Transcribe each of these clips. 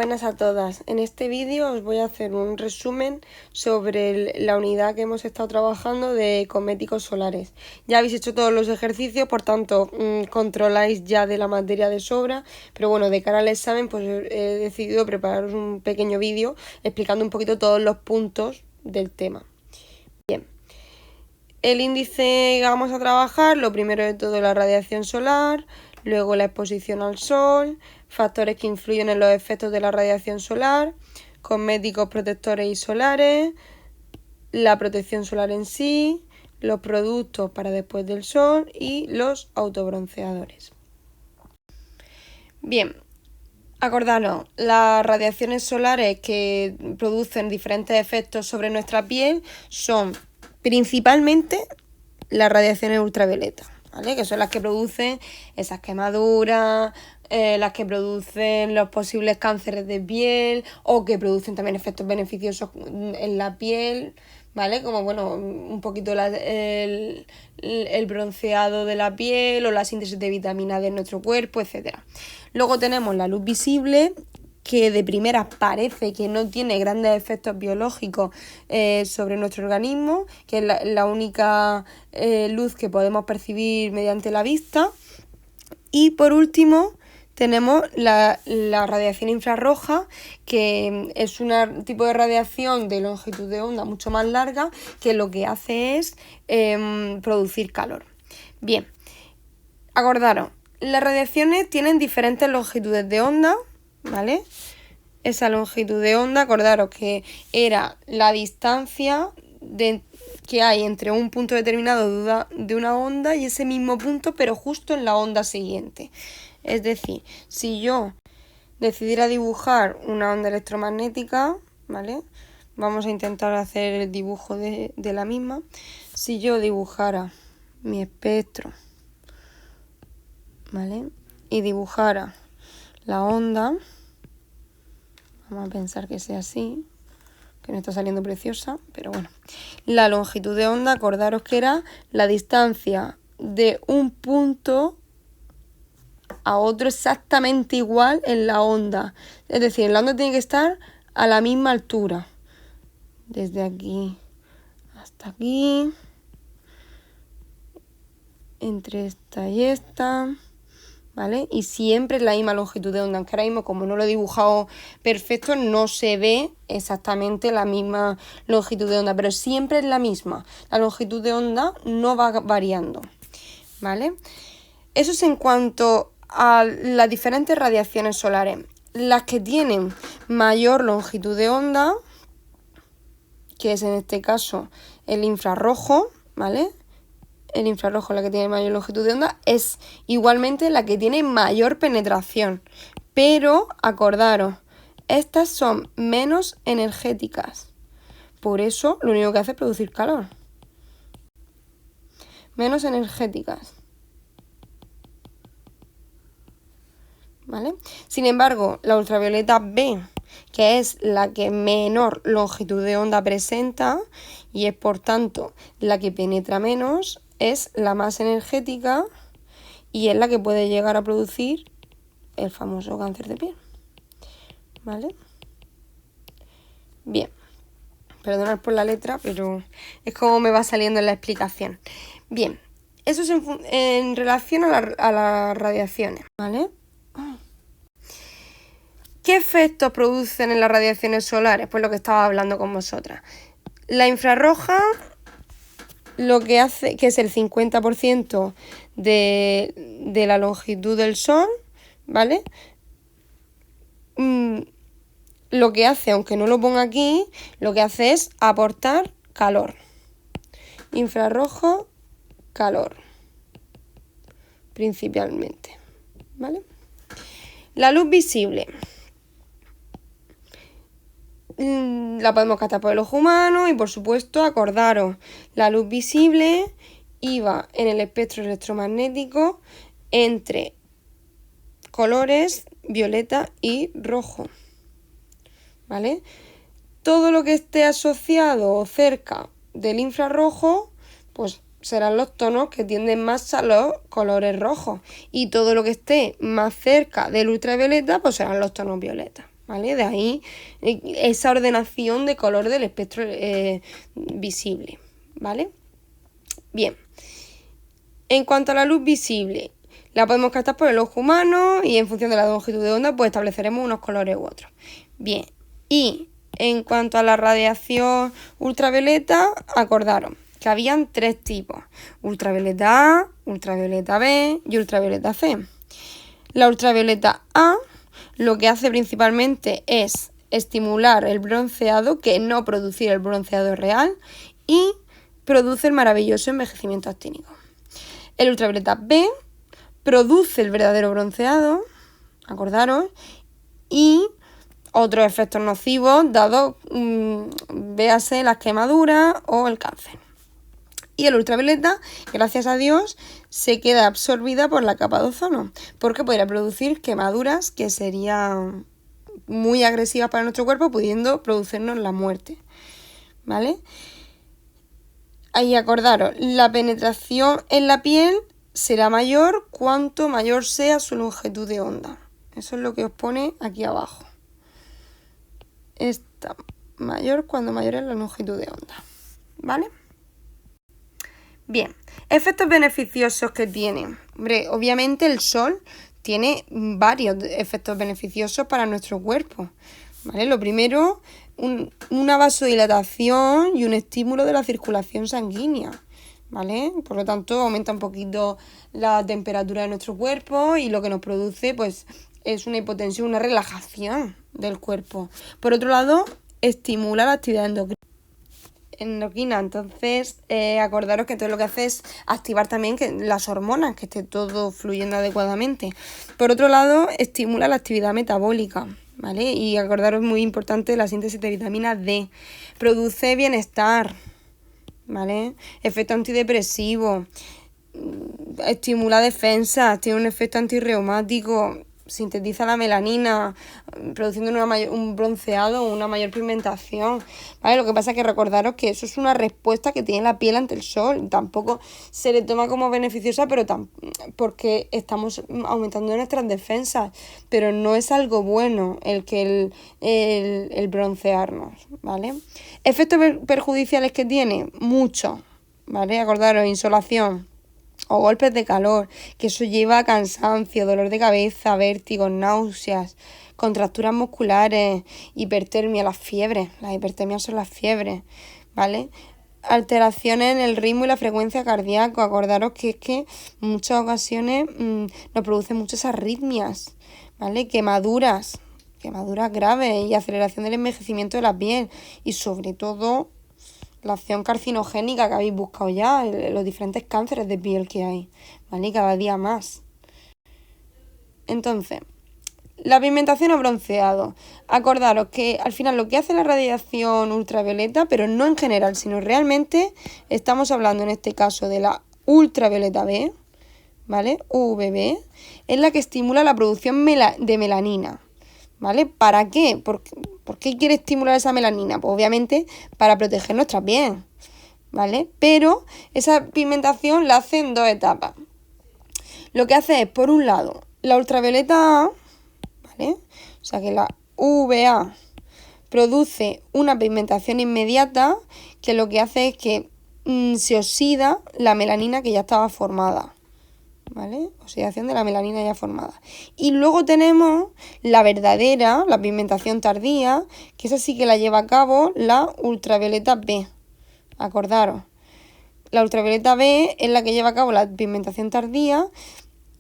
Buenas a todas. En este vídeo os voy a hacer un resumen sobre la unidad que hemos estado trabajando de cosméticos solares. Ya habéis hecho todos los ejercicios, por tanto controláis ya de la materia de sobra, pero bueno, de cara al examen pues he decidido prepararos un pequeño vídeo explicando un poquito todos los puntos del tema. Bien. El índice que vamos a trabajar, lo primero de todo la radiación solar, luego la exposición al sol, factores que influyen en los efectos de la radiación solar, cosméticos protectores y solares, la protección solar en sí, los productos para después del sol y los autobronceadores. Bien, acordaros, las radiaciones solares que producen diferentes efectos sobre nuestra piel son principalmente las radiaciones ultravioletas, ¿vale? Que son las que producen esas quemaduras, las que producen los posibles cánceres de piel o que producen también efectos beneficiosos en la piel, ¿vale? Como, bueno, un poquito el bronceado de la piel o la síntesis de vitamina D en nuestro cuerpo, etc. Luego tenemos la luz visible, que de primera parece que no tiene grandes efectos biológicos sobre nuestro organismo, que es la única luz que podemos percibir mediante la vista. Y por último tenemos la radiación infrarroja, que es un tipo de radiación de longitud de onda mucho más larga, que lo que hace es producir calor. Bien, acordaros, las radiaciones tienen diferentes longitudes de onda, ¿vale? Esa longitud de onda, acordaros que era la distancia que hay entre un punto determinado de una onda y ese mismo punto, pero justo en la onda siguiente. Es decir, si yo decidiera dibujar una onda electromagnética, ¿vale? Vamos a intentar hacer el dibujo de la misma. Si yo dibujara mi espectro, ¿vale? Y dibujara la onda, vamos a pensar que sea así, que no está saliendo preciosa, pero bueno. La longitud de onda, acordaros que era la distancia de un punto a otro exactamente igual en la onda. Es decir, la onda tiene que estar a la misma altura. Desde aquí hasta aquí. Entre esta y esta, ¿vale? Y siempre es la misma longitud de onda, aunque ahora mismo, como no lo he dibujado perfecto, no se ve exactamente la misma longitud de onda, pero siempre es la misma. La longitud de onda no va variando, ¿vale? Eso es en cuanto a las diferentes radiaciones solares. Las que tienen mayor longitud de onda, que es en este caso el infrarrojo, ¿vale? El infrarrojo, la que tiene mayor longitud de onda, es igualmente la que tiene mayor penetración. Pero, acordaros, estas son menos energéticas. Por eso, lo único que hace es producir calor. Menos energéticas. ¿Vale? Sin embargo, la ultravioleta B, que es la que menor longitud de onda presenta y es por tanto la que penetra menos, es la más energética y es la que puede llegar a producir el famoso cáncer de piel. ¿Vale? Bien, perdonad por la letra, pero es como me va saliendo en la explicación. Bien, eso es en relación a las radiaciones, ¿vale? ¿Qué efectos producen en las radiaciones solares? Pues lo que estaba hablando con vosotras. La infrarroja, lo que hace, que es el 50% de la longitud del sol, ¿vale? Lo que hace, aunque no lo ponga aquí, lo que hace es aportar calor. Infrarrojo, calor, principalmente, ¿vale? La luz visible la podemos captar por el ojo humano y, por supuesto, acordaros, la luz visible iba en el espectro electromagnético entre colores violeta y rojo, ¿vale? Todo lo que esté asociado o cerca del infrarrojo, pues serán los tonos que tienden más a los colores rojos, y todo lo que esté más cerca del ultravioleta, pues serán los tonos violetas, ¿vale? De ahí esa ordenación de color del espectro visible, ¿vale? Bien, en cuanto a la luz visible, la podemos captar por el ojo humano y en función de la longitud de onda pues estableceremos unos colores u otros. Bien, y en cuanto a la radiación ultravioleta, acordaros que habían 3 tipos: ultravioleta A, ultravioleta B y ultravioleta C. La ultravioleta A lo que hace principalmente es estimular el bronceado, que no producir el bronceado real, y produce el maravilloso envejecimiento actínico. El ultravioleta B produce el verdadero bronceado, acordaros, y otros efectos nocivos dados, véase las quemaduras o el cáncer. Y el ultravioleta, gracias a Dios, se queda absorbida por la capa de ozono, porque podría producir quemaduras que serían muy agresivas para nuestro cuerpo, pudiendo producirnos la muerte, ¿vale? Ahí acordaros, la penetración en la piel será mayor cuanto mayor sea su longitud de onda. Eso es lo que os pone aquí abajo. Está mayor cuando mayor es la longitud de onda, ¿vale? Bien, efectos beneficiosos que tiene. Hombre, obviamente el sol tiene varios efectos beneficiosos para nuestro cuerpo, ¿vale? Lo primero, una vasodilatación y un estímulo de la circulación sanguínea, ¿vale? Por lo tanto, aumenta un poquito la temperatura de nuestro cuerpo y lo que nos produce, pues, es una hipotensión, una relajación del cuerpo. Por otro lado, estimula la actividad endocrina. Entonces, acordaros que todo lo que hace es activar también las hormonas, que esté todo fluyendo adecuadamente. Por otro lado, estimula la actividad metabólica, ¿vale? Y acordaros, muy importante, la síntesis de vitamina D. Produce bienestar, ¿vale? Efecto antidepresivo, estimula defensa, tiene un efecto antirreumático, sintetiza la melanina, produciendo un bronceado o una mayor pigmentación, ¿vale? Lo que pasa es que recordaros que eso es una respuesta que tiene la piel ante el sol. Tampoco se le toma como beneficiosa, pero porque estamos aumentando nuestras defensas, pero no es algo bueno el broncearnos, ¿vale? Efectos perjudiciales que tiene, muchos, ¿vale? Acordaros, insolación o golpes de calor, que eso lleva a cansancio, dolor de cabeza, vértigos, náuseas, contracturas musculares, hipertermia, las fiebres. Las hipertermias son las fiebres, ¿vale? Alteraciones en el ritmo y la frecuencia cardíaca. Acordaros que es que en muchas ocasiones nos producen muchas arritmias, ¿vale? Quemaduras graves y aceleración del envejecimiento de la piel, y sobre todo la acción carcinogénica que habéis buscado ya, los diferentes cánceres de piel que hay, ¿vale? Y cada día más. Entonces, la pigmentación o bronceado. Acordaros que al final lo que hace la radiación ultravioleta, pero no en general, sino realmente estamos hablando en este caso de la ultravioleta B, ¿vale? UVB, es la que estimula la producción de melanina, ¿vale? ¿Para qué? ¿Por qué quiere estimular esa melanina? Pues obviamente para proteger nuestra piel, ¿vale? Pero esa pigmentación la hace en 2 etapas. Lo que hace es, por un lado, la ultravioleta A, ¿vale? O sea que la UVA produce una pigmentación inmediata que lo que hace es que se oxida la melanina que ya estaba formada, ¿vale? Oxidación de la melanina ya formada. Y luego tenemos la verdadera, la pigmentación tardía, que esa sí que la lleva a cabo la ultravioleta B. Acordaros, la ultravioleta B es la que lleva a cabo la pigmentación tardía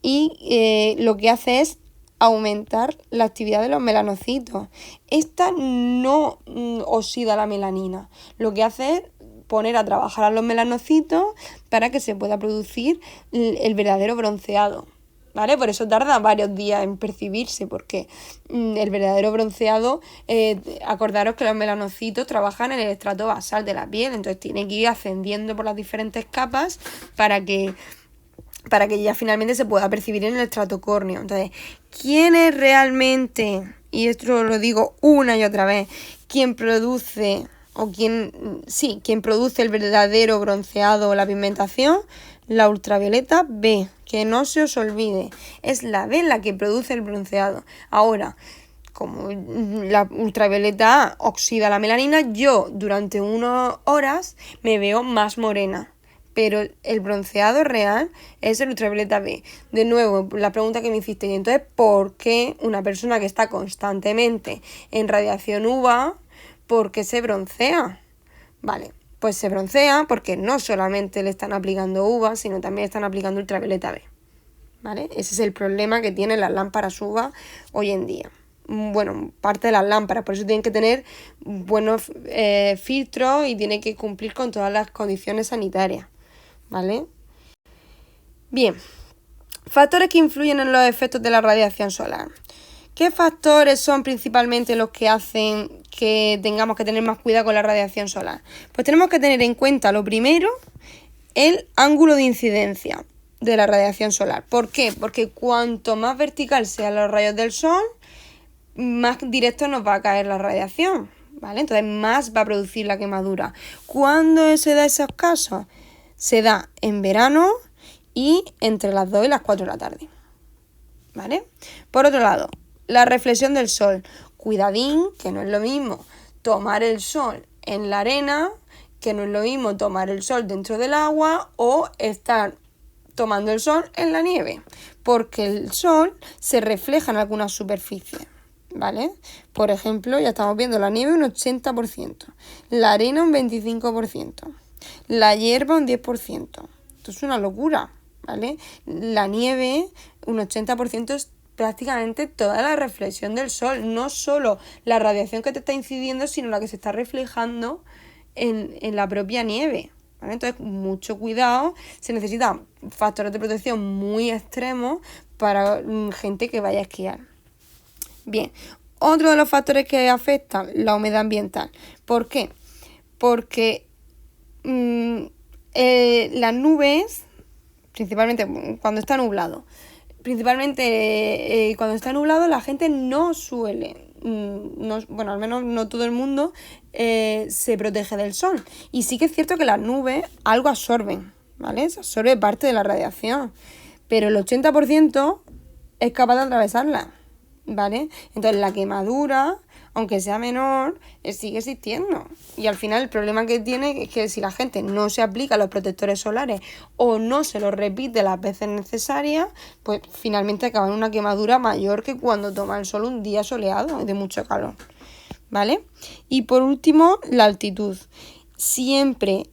y lo que hace es aumentar la actividad de los melanocitos. Esta no oxida la melanina, lo que hace es poner a trabajar a los melanocitos para que se pueda producir el verdadero bronceado, ¿vale? Por eso tarda varios días en percibirse, porque el verdadero bronceado, acordaros que los melanocitos trabajan en el estrato basal de la piel, entonces tiene que ir ascendiendo por las diferentes capas para que ya finalmente se pueda percibir en el estrato córneo. Entonces, ¿quién es realmente, y esto lo digo una y otra vez, quien produce el verdadero bronceado o la pigmentación? La ultravioleta B, que no se os olvide, es la B la que produce el bronceado. Ahora, como la ultravioleta A oxida la melanina, yo durante unas horas me veo más morena. Pero el bronceado real es el ultravioleta B. De nuevo, la pregunta que me hiciste, y entonces, ¿por qué una persona que está constantemente en radiación UVA, por qué se broncea? Vale, pues se broncea porque no solamente le están aplicando UVA, sino también están aplicando ultravioleta B. ¿Vale? Ese es el problema que tienen las lámparas UVA hoy en día. Bueno, parte de las lámparas, por eso tienen que tener buenos filtros y tienen que cumplir con todas las condiciones sanitarias. ¿Vale? Bien, factores que influyen en los efectos de la radiación solar. ¿Qué factores son principalmente los que hacen que tengamos que tener más cuidado con la radiación solar? Pues tenemos que tener en cuenta, lo primero, el ángulo de incidencia de la radiación solar. ¿Por qué? Porque cuanto más vertical sean los rayos del sol, más directo nos va a caer la radiación, ¿vale? Entonces más va a producir la quemadura. ¿Cuándo se da esos casos? Se da en verano y entre las 2 y las 4 de la tarde, ¿vale? Por otro lado, la reflexión del sol. Cuidadín, que no es lo mismo tomar el sol en la arena, que no es lo mismo tomar el sol dentro del agua o estar tomando el sol en la nieve, porque el sol se refleja en algunas superficies, ¿vale? Por ejemplo, ya estamos viendo la nieve un 80%, la arena un 25%. La hierba un 10%. Esto es una locura, ¿vale? La nieve, un 80% es prácticamente toda la reflexión del sol. No solo la radiación que te está incidiendo, sino la que se está reflejando en la propia nieve, ¿vale? Entonces, mucho cuidado. Se necesitan factores de protección muy extremos para gente que vaya a esquiar. Bien, otro de los factores que afectan la humedad ambiental. ¿Por qué? Porque las nubes, principalmente cuando está nublado, la gente no suele, bueno, al menos no todo el mundo se protege del sol. Y sí que es cierto que las nubes algo absorben, ¿vale? Se absorbe parte de la radiación, pero el 80% es capaz de atravesarla, ¿vale? Entonces la quemadura, aunque sea menor, sigue existiendo. Y al final el problema que tiene es que si la gente no se aplica los protectores solares o no se los repite las veces necesarias, pues finalmente acaba en una quemadura mayor que cuando toma el sol un día soleado y de mucho calor, ¿vale? Y por último, la altitud. Siempre,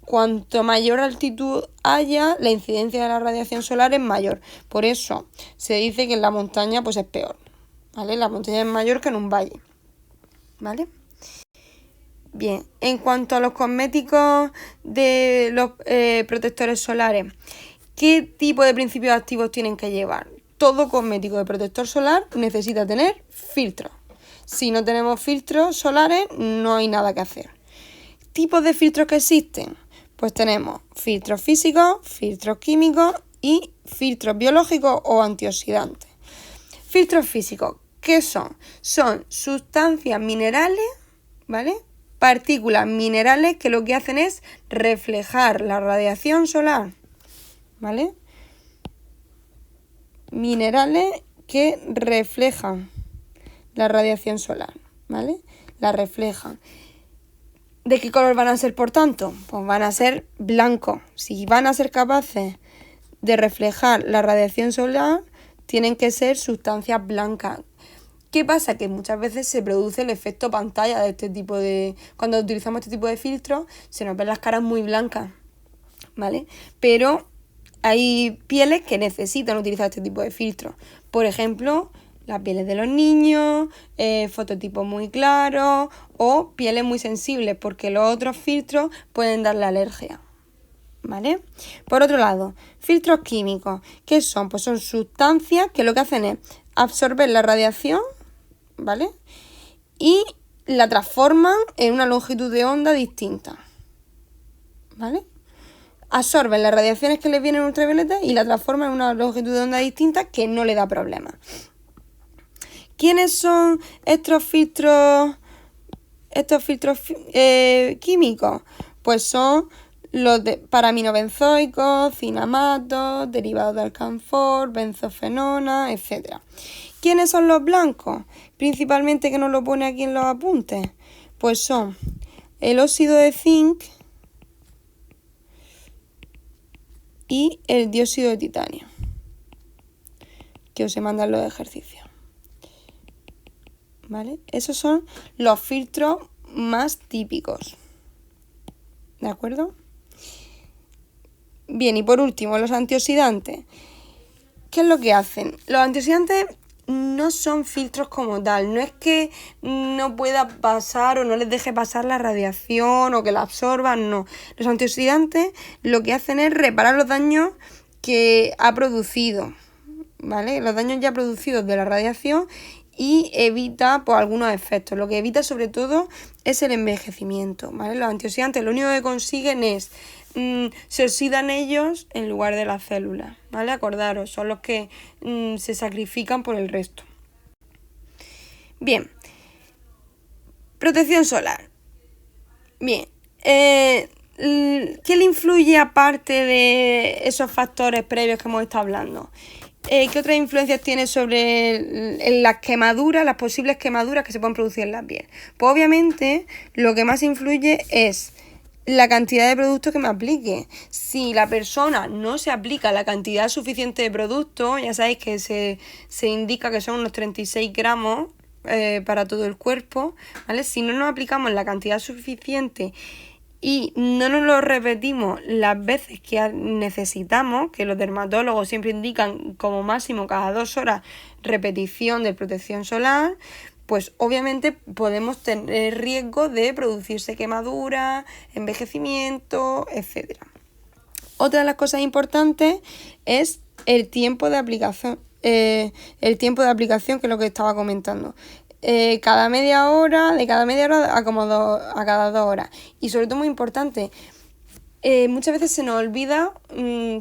cuanto mayor altitud haya, la incidencia de la radiación solar es mayor. Por eso se dice que en la montaña pues es peor, ¿vale? La montaña es mayor que en un valle, ¿vale? Bien, en cuanto a los cosméticos de los protectores solares, ¿qué tipo de principios activos tienen que llevar? Todo cosmético de protector solar necesita tener filtros. Si no tenemos filtros solares, no hay nada que hacer. ¿Tipos de filtros que existen? Pues tenemos filtros físicos, filtros químicos y filtros biológicos o antioxidantes. Filtros físicos, ¿qué son? Son sustancias minerales, ¿vale? Partículas minerales que lo que hacen es reflejar la radiación solar, ¿vale? Minerales que reflejan la radiación solar, ¿vale? La reflejan. ¿De qué color van a ser, por tanto? Pues van a ser blancos. Si van a ser capaces de reflejar la radiación solar, tienen que ser sustancias blancas. ¿Qué pasa? Que muchas veces se produce el efecto pantalla de este tipo de... Cuando utilizamos este tipo de filtros, se nos ven las caras muy blancas, ¿vale? Pero hay pieles que necesitan utilizar este tipo de filtros. Por ejemplo, las pieles de los niños, fototipos muy claros o pieles muy sensibles, porque los otros filtros pueden darle alergia, ¿vale? Por otro lado, filtros químicos, ¿qué son? Pues son sustancias que lo que hacen es absorber la radiación, ¿vale? Y la transforman en una longitud de onda distinta, ¿vale? Absorben las radiaciones que les vienen ultravioleta y la transforman en una longitud de onda distinta que no le da problema. ¿Quiénes son estos filtros químicos? Pues son los paraminobenzoicos, cinamatos, derivados de alcanfor, benzofenona, etc. ¿Quiénes son los blancos? Principalmente, que nos lo pone aquí en los apuntes, pues son el óxido de zinc y el dióxido de titanio, que os he mandado los ejercicios. ¿Vale? Esos son los filtros más típicos. ¿De acuerdo? Bien, y por último, los antioxidantes. ¿Qué es lo que hacen? Los antioxidantes no son filtros como tal. No es que no pueda pasar o no les deje pasar la radiación o que la absorban, no. Los antioxidantes lo que hacen es reparar los daños que ha producido, ¿vale? Los daños ya producidos de la radiación, y evita pues algunos efectos. Lo que evita sobre todo es el envejecimiento, ¿vale? Los antioxidantes lo único que consiguen es se oxidan ellos en lugar de las células, ¿vale? Acordaros, son los que se sacrifican por el resto. Bien, protección solar. Bien, ¿qué le influye aparte de esos factores previos que hemos estado hablando? ¿Qué otras influencias tiene sobre las quemaduras, las posibles quemaduras que se pueden producir en la piel? Pues obviamente lo que más influye es la cantidad de producto que me aplique. Si la persona no se aplica la cantidad suficiente de producto, ya sabéis que se indica que son unos 36 gramos para todo el cuerpo, ¿vale? Si no nos aplicamos la cantidad suficiente y no nos lo repetimos las veces que necesitamos, que los dermatólogos siempre indican como máximo cada 2 horas repetición de protección solar, pues obviamente podemos tener riesgo de producirse quemaduras, envejecimiento, etc. Otra de las cosas importantes es el tiempo de aplicación. Que es lo que estaba comentando. Cada media hora, de cada media hora a cada 2 horas. Y sobre todo muy importante, muchas veces se nos olvida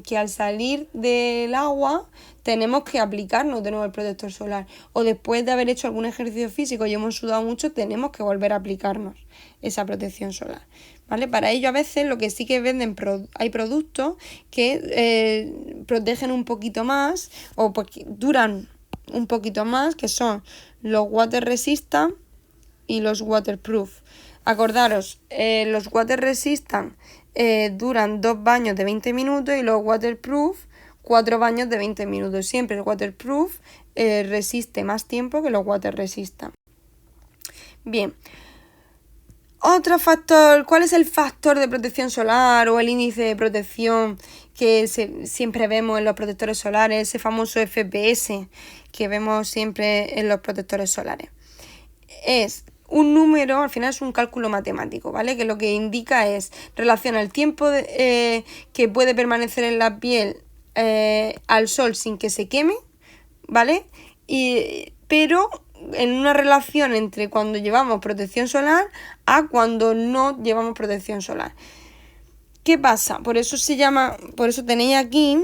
que al salir del agua tenemos que aplicarnos de nuevo el protector solar. O después de haber hecho algún ejercicio físico y hemos sudado mucho, tenemos que volver a aplicarnos esa protección solar, ¿vale? Para ello a veces lo que sí que venden, hay productos que protegen un poquito más o porque duran un poquito más, que son los water resistant y los waterproof. Acordaros, los water resistant duran 2 baños de 20 minutos y los waterproof 4 baños de 20 minutos. Siempre el waterproof resiste más tiempo que los water resistant. Bien. Otro factor, ¿cuál es el factor de protección solar o el índice de protección que siempre vemos en los protectores solares? Ese famoso FPS que vemos siempre en los protectores solares. Es un número, al final es un cálculo matemático, ¿vale? Que lo que indica es relaciona el tiempo que puede permanecer en la piel al sol sin que se queme, ¿vale? Pero en una relación entre cuando llevamos protección solar a cuando no llevamos protección solar. ¿Qué pasa? Por eso tenéis aquí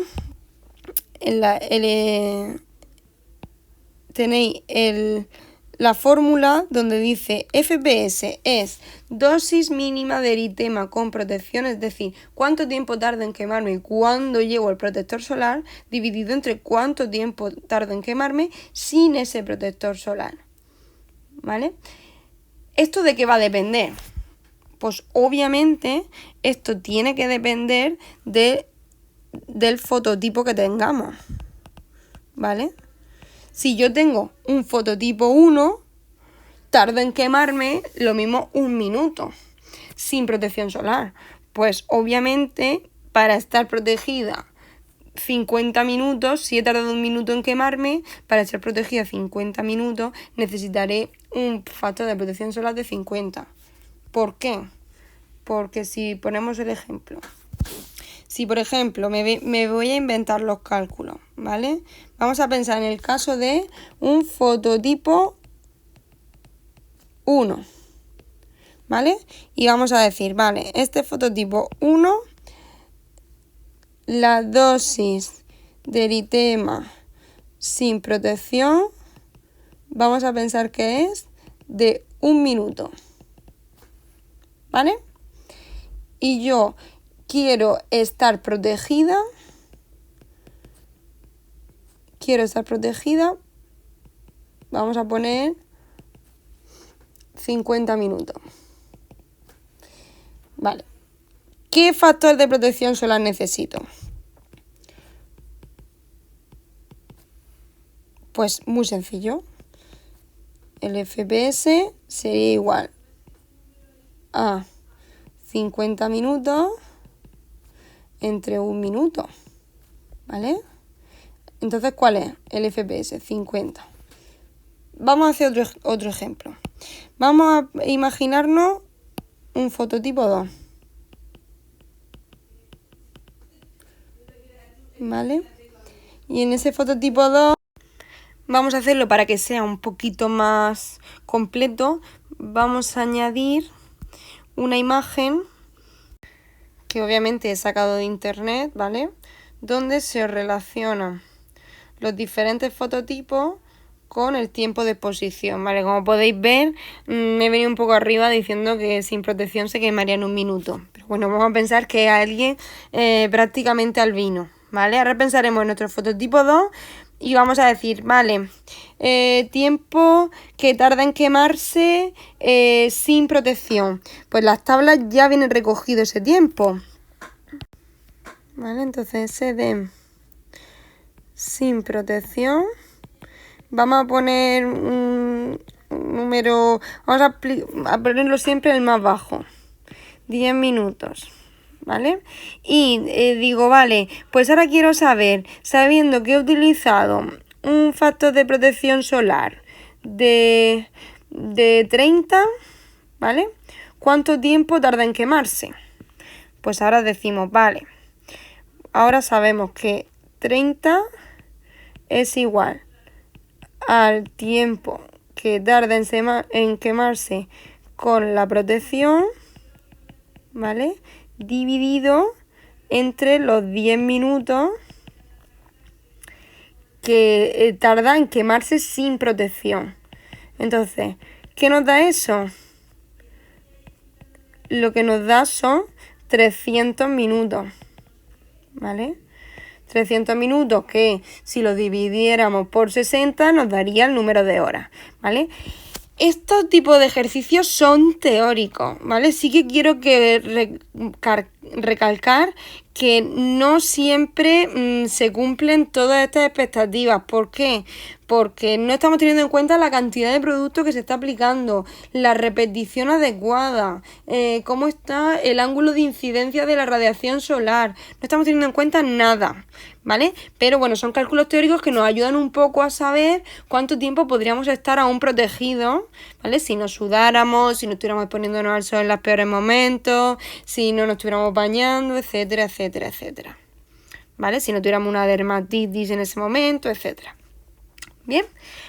tenéis la fórmula donde dice FPS es dosis mínima de eritema con protección, es decir, cuánto tiempo tarda en quemarme cuando llevo el protector solar, dividido entre cuánto tiempo tarda en quemarme sin ese protector solar, ¿vale? ¿Esto de qué va a depender? Pues obviamente esto tiene que depender del fototipo que tengamos, ¿vale? Si yo tengo un fototipo 1, tarda en quemarme lo mismo 1 minuto sin protección solar. Pues obviamente para estar protegida 50 minutos, si he tardado 1 minuto en quemarme, para estar protegida 50 minutos necesitaré un factor de protección solar de 50. ¿Por qué? Porque si ponemos el ejemplo, si por ejemplo me voy a inventar los cálculos, ¿vale? Vamos a pensar en el caso de un fototipo 1, ¿vale? Y vamos a decir, vale, este fototipo 1, la dosis de eritema sin protección, vamos a pensar que es de 1 minuto, ¿vale? Y yo quiero estar protegida. Vamos a poner 50 minutos. Vale. ¿Qué factor de protección solar necesito? Pues muy sencillo. El FPS sería igual a 50 minutos entre 1 minuto. ¿Vale? Entonces, ¿cuál es el FPS? 50. Vamos a hacer otro ejemplo. Vamos a imaginarnos un fototipo 2. ¿Vale? Y en ese fototipo 2 vamos a hacerlo para que sea un poquito más completo. Vamos a añadir una imagen que obviamente he sacado de internet, ¿vale? Donde se relacionan los diferentes fototipos con el tiempo de exposición, ¿vale? Como podéis ver, me he venido un poco arriba diciendo que sin protección se quemaría en 1 minuto. Pero bueno, vamos a pensar que es alguien prácticamente albino, ¿vale? Ahora pensaremos en nuestro fototipo 2 y vamos a decir, vale, tiempo que tarda en quemarse sin protección. Pues las tablas ya vienen recogido ese tiempo. ¿Vale? Entonces SD sin protección. Vamos a poner un número, vamos a ponerlo siempre el más bajo, 10 minutos, ¿vale? Y digo, vale, pues ahora quiero saber, sabiendo que he utilizado un factor de protección solar de 30, ¿vale? ¿Cuánto tiempo tarda en quemarse? Pues ahora decimos, vale, ahora sabemos que 30 es igual al tiempo que tarda en quemarse con la protección, ¿vale? Dividido entre los 10 minutos que tarda en quemarse sin protección. Entonces, ¿qué nos da eso? Lo que nos da son 300 minutos, ¿vale? 300 minutos que si lo dividiéramos por 60 nos daría el número de horas, ¿vale? Estos tipos de ejercicios son teóricos, ¿vale? Sí que quiero que recalcar que no siempre se cumplen todas estas expectativas. ¿Por qué? Porque no estamos teniendo en cuenta la cantidad de productos que se está aplicando, la repetición adecuada, cómo está el ángulo de incidencia de la radiación solar. No estamos teniendo en cuenta nada, ¿vale? Pero bueno, son cálculos teóricos que nos ayudan un poco a saber cuánto tiempo podríamos estar aún protegidos, ¿vale? Si nos sudáramos, si no estuviéramos exponiéndonos al sol en los peores momentos, si no nos estuviéramos bañando, etcétera, etcétera, etcétera, ¿vale? Si no tuviéramos una dermatitis en ese momento, etcétera. Bien,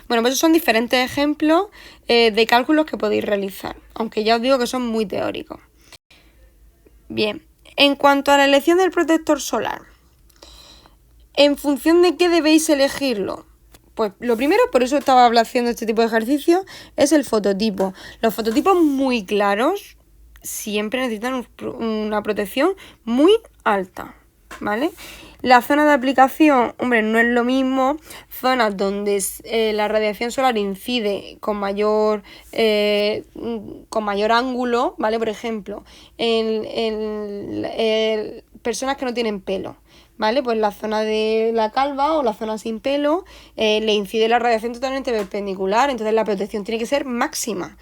bueno, pues esos son diferentes ejemplos de cálculos que podéis realizar, aunque ya os digo que son muy teóricos. Bien, en cuanto a la elección del protector solar, ¿en función de qué debéis elegirlo? Pues lo primero, por eso estaba haciendo este tipo de ejercicio, es el fototipo. Los fototipos muy claros siempre necesitan una protección muy alta, ¿vale? La zona de aplicación, hombre, no es lo mismo. Zonas donde la radiación solar incide con mayor ángulo, ¿vale? Por ejemplo, en personas que no tienen pelo, ¿vale? Pues la zona de la calva o la zona sin pelo le incide la radiación totalmente perpendicular, entonces la protección tiene que ser máxima.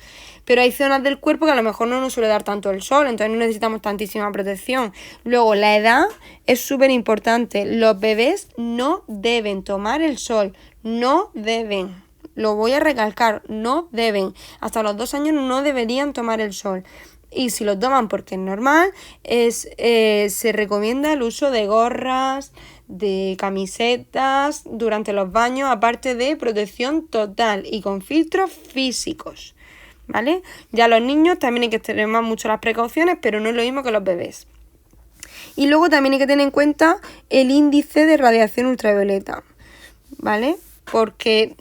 Pero hay zonas del cuerpo que a lo mejor no nos suele dar tanto el sol, entonces no necesitamos tantísima protección. Luego, la edad es súper importante. Los bebés no deben tomar el sol, no deben. Lo voy a recalcar, no deben. Hasta los 2 años no deberían tomar el sol. Y si lo toman porque es normal, se recomienda el uso de gorras, de camisetas durante los baños, aparte de protección total y con filtros físicos, ¿vale? Ya los niños también hay que extremar mucho las precauciones, pero no es lo mismo que los bebés. Y luego también hay que tener en cuenta el índice de radiación ultravioleta, ¿vale? Porque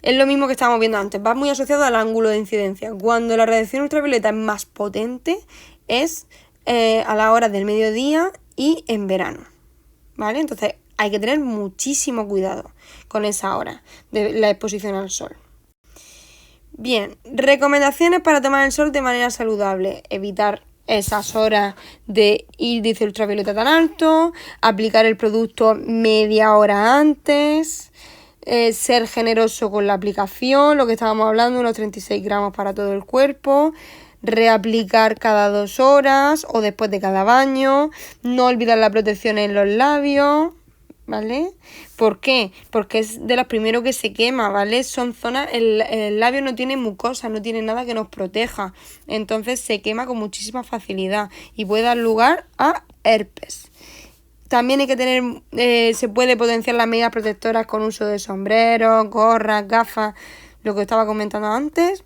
es lo mismo que estábamos viendo antes, va muy asociado al ángulo de incidencia. Cuando la radiación ultravioleta es más potente, es a la hora del mediodía y en verano, ¿vale? Entonces hay que tener muchísimo cuidado con esa hora de la exposición al sol. Bien, recomendaciones para tomar el sol de manera saludable. Evitar esas horas de índice ultravioleta tan alto, aplicar el producto media hora antes, ser generoso con la aplicación, lo que estábamos hablando, unos 36 gramos para todo el cuerpo, reaplicar cada 2 horas o después de cada baño, no olvidar la protección en los labios, ¿vale? ¿Por qué? Porque es de los primeros que se quema, ¿vale? Son zonas, el labio no tiene mucosa, no tiene nada que nos proteja, entonces se quema con muchísima facilidad y puede dar lugar a herpes. También hay que tener, se puede potenciar las medidas protectoras con uso de sombreros, gorras, gafas, lo que estaba comentando antes.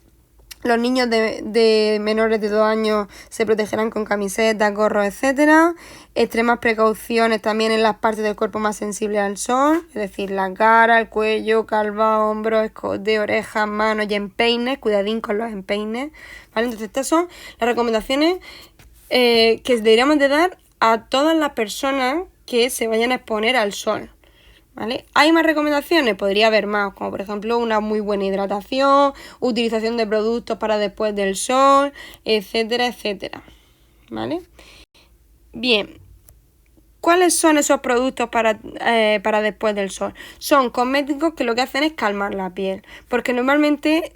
Los niños de menores de 2 años se protegerán con camisetas, gorros, etc. Extremas precauciones también en las partes del cuerpo más sensibles al sol, es decir, la cara, el cuello, calva, hombros, escote, orejas, manos y empeines. Cuidadín con los empeines, ¿vale? Entonces estas son las recomendaciones que deberíamos de dar a todas las personas que se vayan a exponer al sol, ¿vale? ¿Hay más recomendaciones? Podría haber más, como por ejemplo una muy buena hidratación, utilización de productos para después del sol, etcétera, etcétera, ¿vale? Bien, ¿cuáles son esos productos para después del sol? Son cosméticos que lo que hacen es calmar la piel, porque normalmente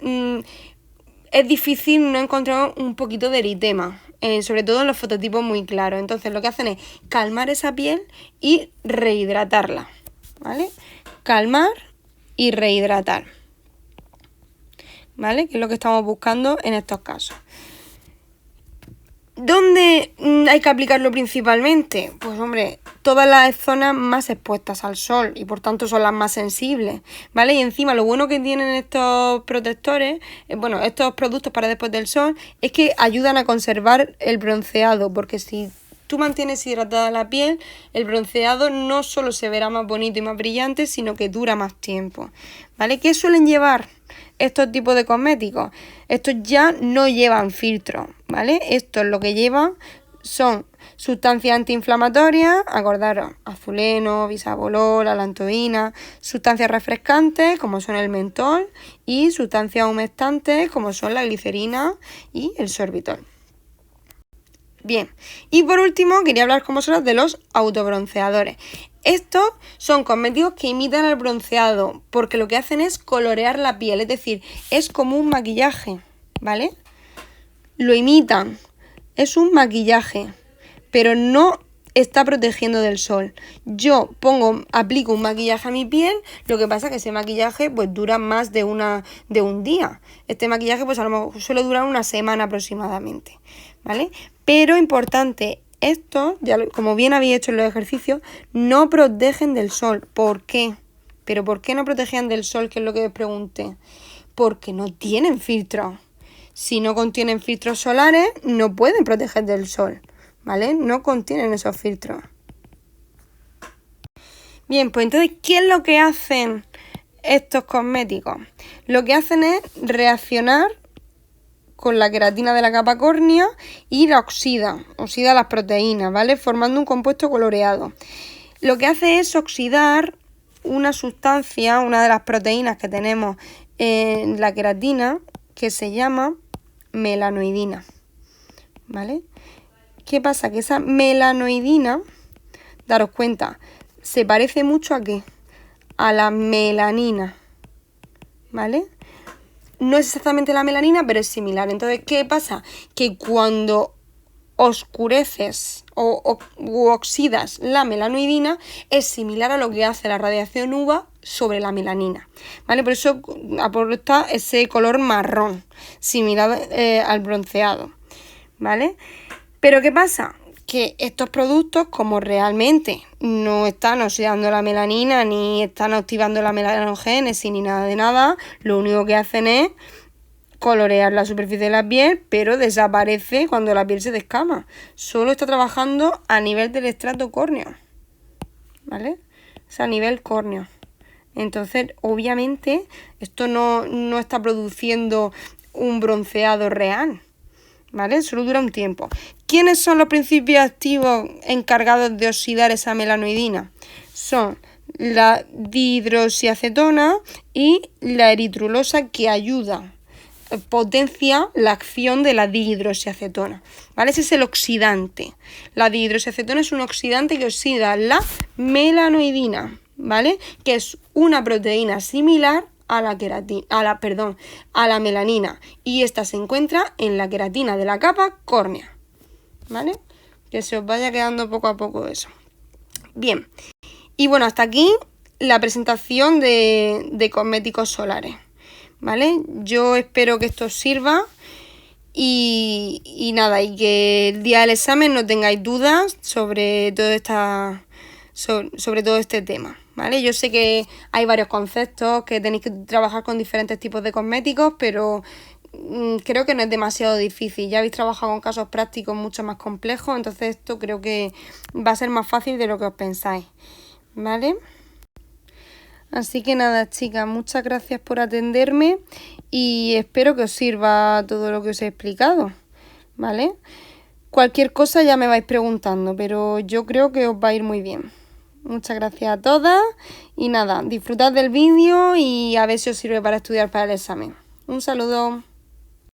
es difícil no encontrar un poquito de eritema, sobre todo en los fototipos muy claros. Entonces lo que hacen es calmar esa piel y rehidratarla, ¿vale? Calmar y rehidratar, ¿vale? Que es lo que estamos buscando en estos casos. ¿Dónde hay que aplicarlo principalmente? Pues hombre, todas las zonas más expuestas al sol y por tanto son las más sensibles, ¿vale? Y encima lo bueno que tienen estos protectores, estos productos para después del sol, es que ayudan a conservar el bronceado, porque si tú mantienes hidratada la piel, el bronceado no solo se verá más bonito y más brillante, sino que dura más tiempo, ¿vale? ¿Qué suelen llevar estos tipos de cosméticos? Estos ya no llevan filtro, ¿vale? Estos lo que llevan son sustancias antiinflamatorias, acordaros, azuleno, bisabolol, alantoína, sustancias refrescantes como son el mentol y sustancias humectantes como son la glicerina y el sorbitol. Bien, y por último quería hablar con vosotros de los autobronceadores. Estos son cosméticos que imitan el bronceado porque lo que hacen es colorear la piel, es decir, es como un maquillaje, ¿vale? Lo imitan, es un maquillaje, pero no está protegiendo del sol. Yo aplico un maquillaje a mi piel, lo que pasa es que ese maquillaje pues dura más de un día. Este maquillaje pues a lo mejor suele durar una semana aproximadamente, ¿vale? Pero importante, estos, como bien habéis hecho en los ejercicios, no protegen del sol. ¿Por qué? ¿Pero por qué no protegían del sol? Que es lo que os pregunté. Porque no tienen filtros. Si no contienen filtros solares, no pueden proteger del sol, ¿vale? No contienen esos filtros. Bien, pues entonces, ¿qué es lo que hacen estos cosméticos? Lo que hacen es reaccionar con la queratina de la capa córnea y la oxida las proteínas, ¿vale? Formando un compuesto coloreado. Lo que hace es oxidar una sustancia, una de las proteínas que tenemos en la queratina, que se llama melanoidina, ¿vale? ¿Qué pasa? Que esa melanoidina, daros cuenta, se parece mucho ¿a qué? A la melanina, ¿vale? No es exactamente la melanina, pero es similar. Entonces, ¿qué pasa? Que cuando oscureces o oxidas la melanoidina, es similar a lo que hace la radiación UVA sobre la melanina, ¿vale? Por eso aporta ese color marrón, similar al bronceado, ¿vale? Pero ¿qué pasa? Que estos productos, como realmente no están oxidando la melanina, ni están activando la melanogénesis, ni nada de nada, lo único que hacen es colorear la superficie de la piel, pero desaparece cuando la piel se descama. Solo está trabajando a nivel del estrato córneo, ¿vale? O sea, a nivel córneo. Entonces, obviamente, esto no está produciendo un bronceado real, ¿vale? Solo dura un tiempo. ¿Quiénes son los principios activos encargados de oxidar esa melanoidina? Son la dihidroxiacetona y la eritrulose, que potencia la acción de la dihidroxiacetona, ¿vale? Ese es el oxidante. La dihidroxiacetona es un oxidante que oxida la melanoidina, ¿vale? Que es una proteína similar a la melanina, y esta se encuentra en la queratina de la capa córnea, ¿vale? Que se os vaya quedando poco a poco eso. Bien, y bueno, hasta aquí la presentación de cosméticos solares, ¿vale? Yo espero que esto os sirva y nada, y que el día del examen no tengáis dudas sobre todo este tema, ¿vale? Yo sé que hay varios conceptos, que tenéis que trabajar con diferentes tipos de cosméticos, pero creo que no es demasiado difícil. Ya habéis trabajado con casos prácticos mucho más complejos, entonces esto creo que va a ser más fácil de lo que os pensáis, ¿vale? Así que nada, chicas, muchas gracias por atenderme y espero que os sirva todo lo que os he explicado, ¿vale? Cualquier cosa ya me vais preguntando, pero yo creo que os va a ir muy bien. Muchas gracias a todas y nada, disfrutad del vídeo y a ver si os sirve para estudiar para el examen. Un saludo.